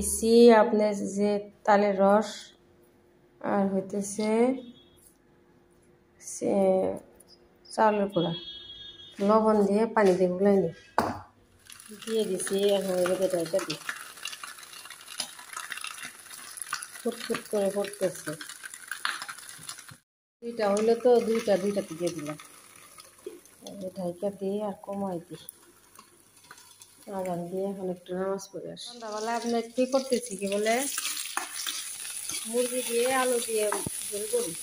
দিছি আপনার যে তালের রস আর হইতেছে চাউলের গুঁড়া লবণ দিয়ে পানি দিয়ে গুলাই নি দিয়ে দিছি। এখন এটাকে ঢাকা দিই, ফুটফুট করে পড়তেছে। দুইটা হইলে তো দুইটাতে দিয়ে দিলাম। ঢাকা দিয়ে আর কমাই দিই, আজান দিয়ে এখন একটু নামাজ পড়ে আসি। সন্ধ্যাবেলা আপনার কি করতেছি কি বলে মুরগি দিয়ে আলু দিয়ে ঝোল করি।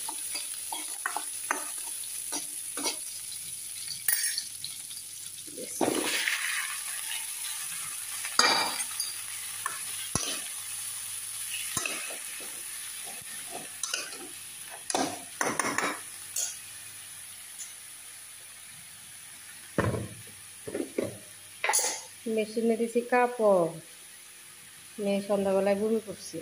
মেশিনে দিছি কাপড়, মেয়ে সন্ধ্যাবেলায় বমি করছে।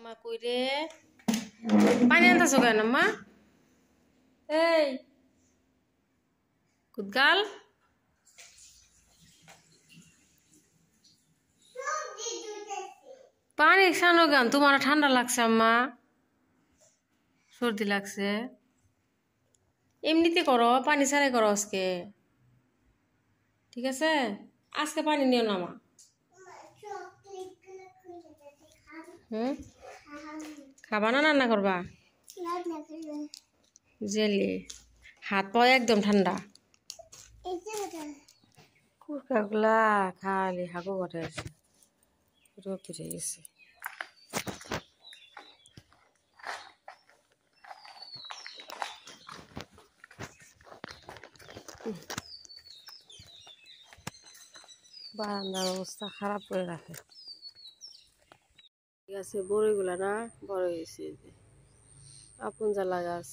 মা কই রে, পানি আনতেছো কেন মা? এই কুদগাল, পানি খানো কেন? তোমার ঠান্ডা লাগছে আম্মা, সর্দি লাগছে। এমনিতে করো, পানি ছাড়াই করো আজকে, ঠিক আছে? আজকে পানি নিও না মা। খাবা না রান্না করবা? জেলি হাত পাও একদম ঠান্ডা। কুরকাগুলা খালি হাগু ঘটে আছে, রোদ উঠে গেছে। বারান্দার অবস্থা খারাপ করে রাখে। ঠিক আছে, বড়ইগুলা না বড় হয়েছে, আপন জ্বালা গাছ।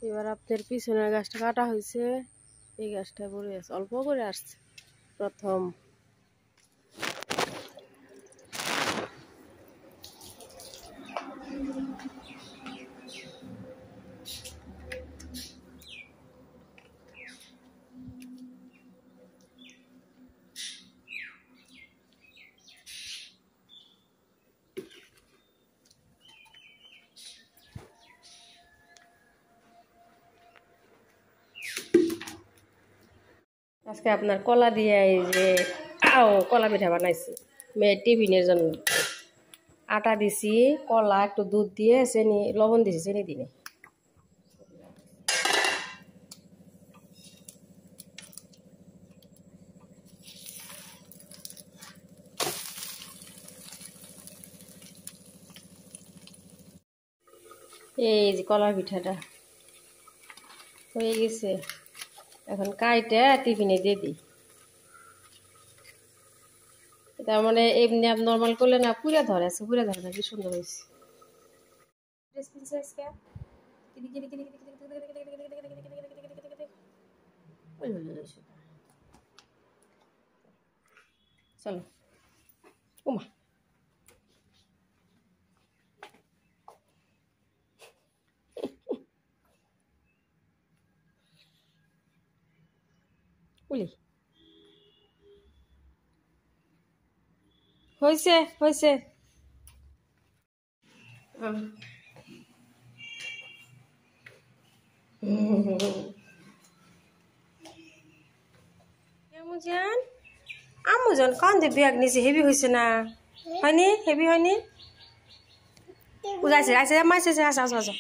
এবার আপনার পিছনের গাছটা কাটা হয়েছে, এই গাছটা বড়ই আছে, অল্প করে আসছে প্রথম। আজকে আপনার কলা দিয়ে এই যে কলা পিঠা বানাইছি মেয়ের টিফিনের জন্য। আটা দিছি, কলা একটু দুধ দিয়ে চিনি লবণ দিছি, চিনি দিনে। এই যে কলার পিঠাটা হয়ে গেছে, এখন কাইটা টিফিনে দিয়ে দিই। তার মানে এমনি নর্মাল করলে না পুরা ধরে আছে, পুরা ধরে না, কি সুন্দর হয়েছে। চলো ওমা, উলি হয়েছে হয়েছে। আমুজান কান দিয়ে ব্যাগ নিচে হেভি হয়েছে না? হয়নি? হেভি হয়নি? বুঝাইছে আইসে মাইছে, আসো আসো আসো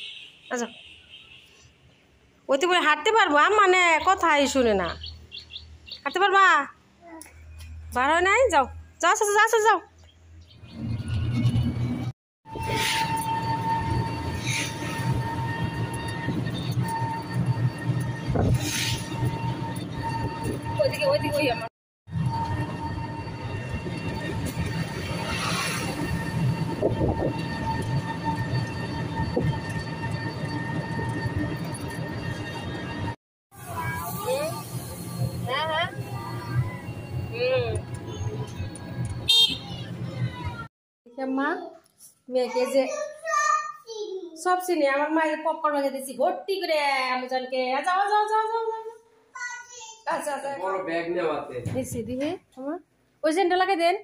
আসো। ওইতে বলে হাঁটতে পারবো? মানে কথাই শুনে না। হাঁটতে পারবা? বার হয় নাই? যাও যাও যাও যাও যাও। ওইদিকে ওইদিকে ওই আমার মা মেয়েকে যে সব চিনি আমার মায়ের পপকর্ন বানিয়ে দিছি ভর্তি করে আমাজনকে যাও যাও যাও যাও আচ্ছা আচ্ছা বড় ব্যাগ নেওয়াতে দিছি দিহে আমার ওই জেন্ডা লাগাই দেন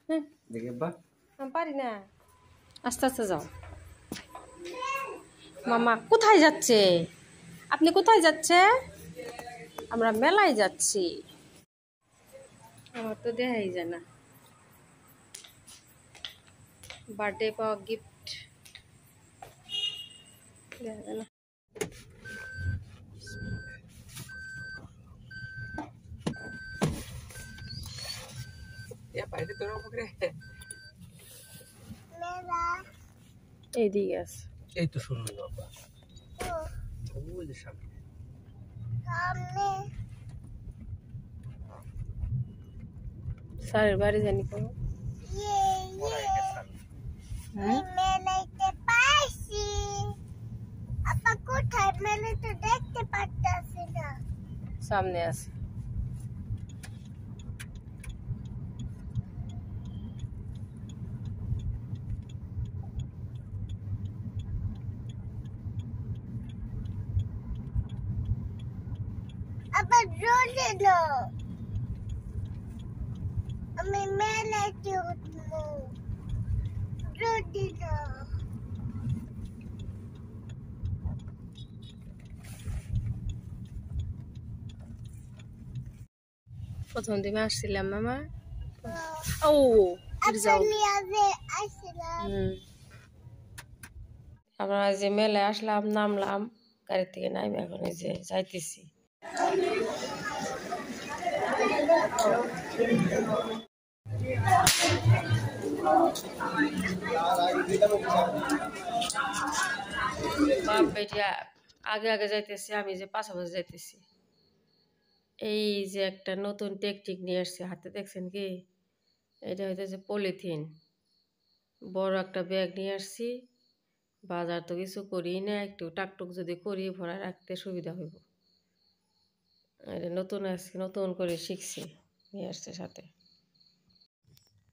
হ্যাঁ দেখে বা আমি পারি না আস্তে আস্তে যাও মামা কোথায় যাচ্ছে আপনি কোথায় যাচ্ছে আমরা মেলায় যাচ্ছি আমার তো দেখাই যায় না বার্থডে পাওয়া গিফট দেখা যায় না এইদিকে আছে এই তো শুনুন বাবা ওই যে সামনে স্যারের বাড়ি জানি কোনো সামনে আছে আবার রোদে লো আমি মেলাতে উঠবো রোদে লো প্রথম দিন আসছিলাম মামা ও আমরা যে মেলায় আসলাম নামলাম গাড়ি থেকে নামে এখন এই যে যাইতেছি বাপ বেটি আগে আগে যাইতেছি আমি যে পাশাপাশি যাইতেছি এই যে একটা নতুন টেকনিক নিয়ে আসছে হাতে দেখছেন কি এটা হইতেছে পলিথিন বড় একটা ব্যাগ নিয়ে আসছি বাজার তো কিছু করি না একটু টাকটুক যদি করি ভরা রাখতে সুবিধা হইব এটা নতুন আসছে নতুন করে শিখছি নিয়ে আসছে সাথে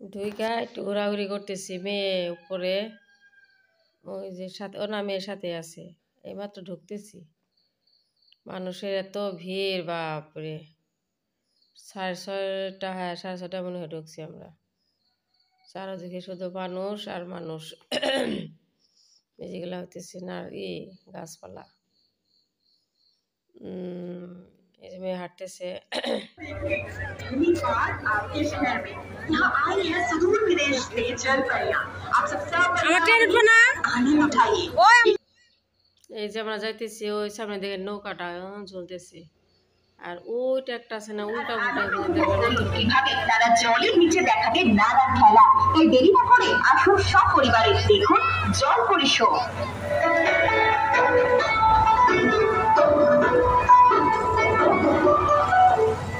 ঢুইকা একটু ঘোরাঘুরি করতেছি মেয়ে উপরে ওই যে সাথে ও না মেয়ের সাথে আছে এইমাত্র ঢুকতেছি মানুষের এত ভিড় বাপরে 6:30 হ্যাঁ 6:30 মনে হয় ঢুকছি আমরা চারদিকে শুধু মানুষ আর মানুষ যেগুলো হইতেছে না গাছপালা এই যে মেয়ে হাঁটতেছে এই যে আমরা যাইতেছি ওই সামনে দেখে নৌকাটা ঝুলতেছে আর ওইটা একটা আছে না উল্টা উল্টা কিভাবে তারা জলের নিচে দেখাতে নানা খেলা তাই দেরি না করে আসুন সব পরিবারে দেখুন জল পরিশোধ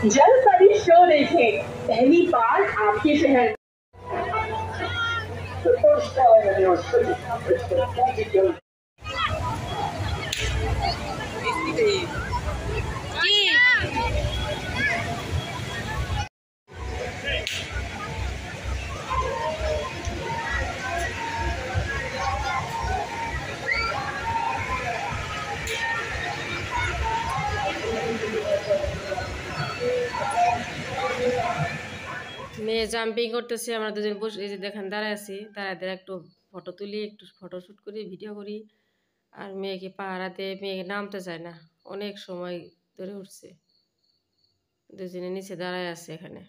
जल परी शो देखें पहली बार आपके शहर মেয়ে জাম্পিং করতেছে আমরা দুজন বসে এই যে দেখেন দাঁড়ায় আছি দাঁড়ায় একটু ফটো তুলি একটু ফটো শ্যুট করি ভিডিও করি আর মেয়েকে পাহারা দিয়ে মেয়েকে নামতে চায় না অনেক সময় ধরে উঠছে দুজনে নিচে দাঁড়ায় আছে এখানে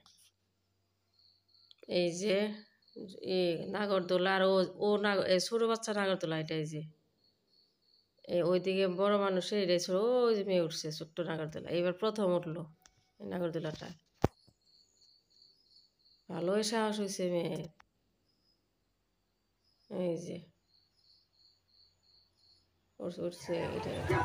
এই যে নাগরদোলা আর ও ছোটো বাচ্চা নাগরদোলা এটা এই যে ওইদিকে বড় মানুষের এটাই ছোট ওই যে মেয়ে উঠছে ছোট্ট নাগরদোলা এবার প্রথম উঠলো এই নাগরদোলাটা ভালোই সাহস হয়েছে মেয়ের এই যে উঠছে এটা যে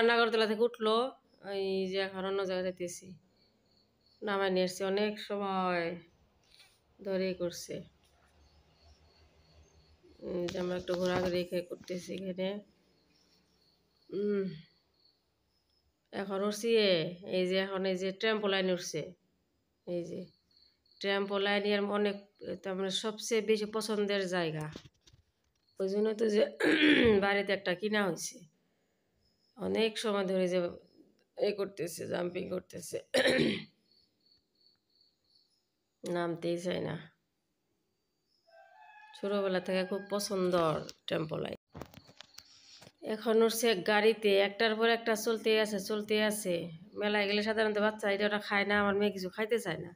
নাগরদোলা থেকে উঠলো এই যে এখন অন্য জায়গায় যাইতেছি নামাই নিয়ে এসছি অনেক সময় ধরে করছে যে আমরা একটু ঘোরাঘুরি করতেছি এখানে এখন উঠছি এই যে এখন এই যে ট্রাম্পোলাইন উঠছে, এই যে ট্রাম্পোলাইন এর অনেক তার মানে সবচেয়ে বেশি পছন্দের জায়গা। ওই জন্য তো যে বাড়িতে একটা কিনা হয়েছে, অনেক সময় ধরে যে করতেছে, জাম্পিং করতেছে, নামতেই চায় না। ছোটবেলা থেকে খুব পছন্দ ট্রাম্পোলাইন। এখন উঠছে গাড়িতে, একটার পর একটা চলতে আছে। মেলায় গেলে সাধারণত বাচ্চা এটা ওটা খায় না, আমার মেয়ে কিছু খাইতে চায় না,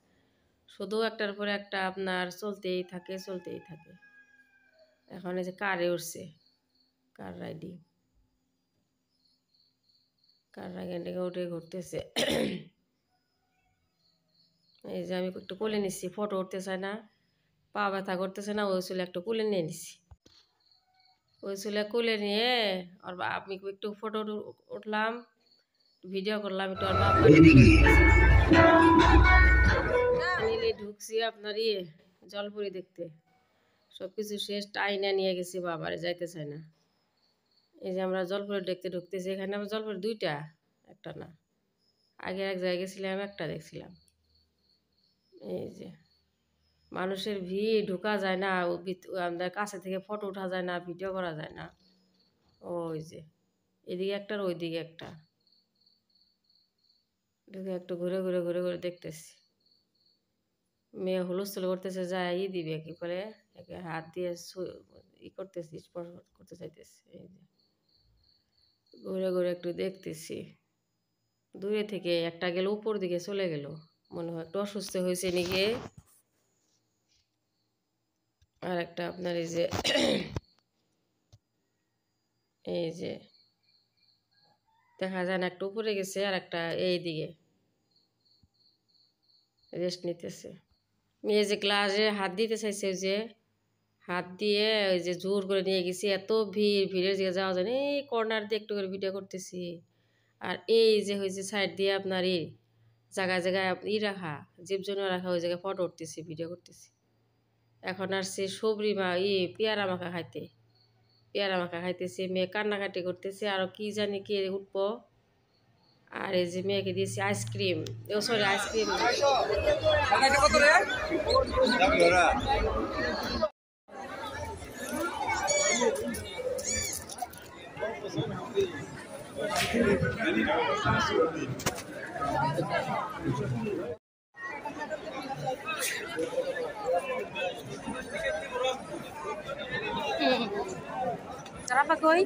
শুধু একটার পর একটা আপনার চলতেই থাকে। এখন এই যে কারে উঠছে, কার রাইডিং উঠে ঘুরতেছে। এই যে আমি একটু কোলে নিচ্ছি, ফটো উঠতে চায় না, পা ব্যথা করতেছে না, ওই চুলে একটু কোলে নিয়ে নিচ্ছি। ওই চুলে কোলে নিয়ে আর আমি একটু ফটো উঠলাম, ভিডিও করলাম একটু। আর বাবা ঢুকছি আপনার জলপুরি দেখতে, সবকিছু শেষ, টাইনা নিয়ে গেছি, বাবারে যাইতে চায় না। এই যে আমরা জলপুরি দেখতে ঢুকতেছি, এখানে আমরা জলপুরি দুইটা, একটা না, আগে এক জায়গায় গেছিলাম, একটা দেখছিলাম। এই যে মানুষের ভিড়, ঢোকা যায় না, আমাদের কাছে থেকে ফটো উঠা যায় না, ভিডিও করা যায় না। ওই যে এদিকে একটা আর ওইদিকে একটা, একটু ঘুরে ঘুরে ঘুরে ঘুরে দেখতেছি। মেয়ে হুলস্থুল করতেছে, যায় দিবে কি করে, হাত দিয়ে করতেছি, স্পর্শ করতে চাইতেছি। এই যে ঘুরে ঘুরে একটু দেখতেছি দূরে থেকে। একটা গেল উপর দিকে চলে গেল, মনে হয় একটু অসুস্থ হয়েছে নাকি। আর একটা আপনার এই যে দেখা যায় না, একটা উপরে গেছে, আর একটা এই দিকে রেস্ট নিতেছে। মেয়ে যে গ্লাসে হাত দিতে চাইছে, যে হাত দিয়ে ওই যে জোর করে নিয়ে গেছি, এত ভিড়ের দিকে যাওয়া যায় না, এই কর্নার দিয়ে একটু করে ভিডিও করতেছি। আর এই যে হয়েছে সাইড দিয়ে আপনার জায়গায় জায়গায় রাখা, জীবজন্তু রাখা, ওই জায়গায় ফটো উঠতেছি, ভিডিও করতেছি। এখন আসছে সবরি মা পেয়ারা মাখা খাইতেছে, মেয়ে কান্নাকাটি করতেছে, আরও কি জানি কি উঠবো। আর এই যে মেয়েকে দিয়েছি ice cream, sorry ice cream Kenapa koi?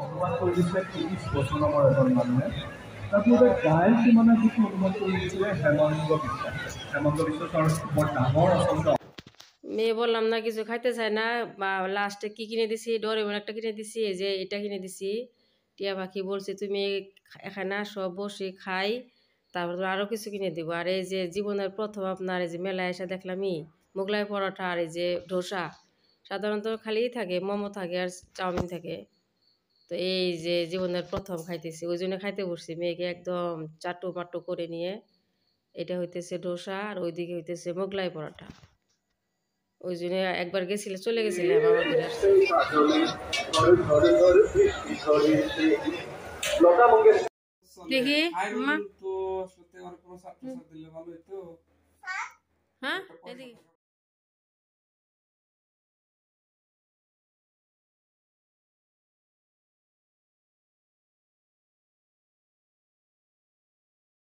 অনুমান কৰি দিছিলে ৩০ বছৰ নামৰ এজন মানুহে। তাৰপিছতে গায়ন সীমানা যিটো অনুমান কৰি দিছিলে হেমন্ত বিশ্বৰ বৰ ডাঙৰ আচলতে। মেয়ে বললাম না কিছু খাইতে চায় না, বা লাস্টে কি কিনে দিছি, ডোরেমন একটা কিনে দিছি, এই যে এটা কিনে দিছি। টিয়া পাখি বলছে তুমি এখানে সব বসে খাই, তারপর আরও কিছু কিনে দিব। আর এই যে জীবনের প্রথম আপনার এই যে মেলায় এসে দেখলামই মোগলাই পরোটা, আর এই যে ধোসা, সাধারণত খালিই থাকে, মোমো থাকে আর চাউমিন থাকে। তো এই যে জীবনের প্রথম খাইতেছি, ওই জন্য খাইতে বসছি, মেয়েকে একদম চাটু পাট্টু করে নিয়ে। এটা হইতেছে ধোসা, আর ওইদিকে হইতেছে মোগলাই পরোটা। ওই জন্য একবার চলে গেছিলাম, আবার ঘুরে আসছি। দেখি হ্যাঁ এদিকে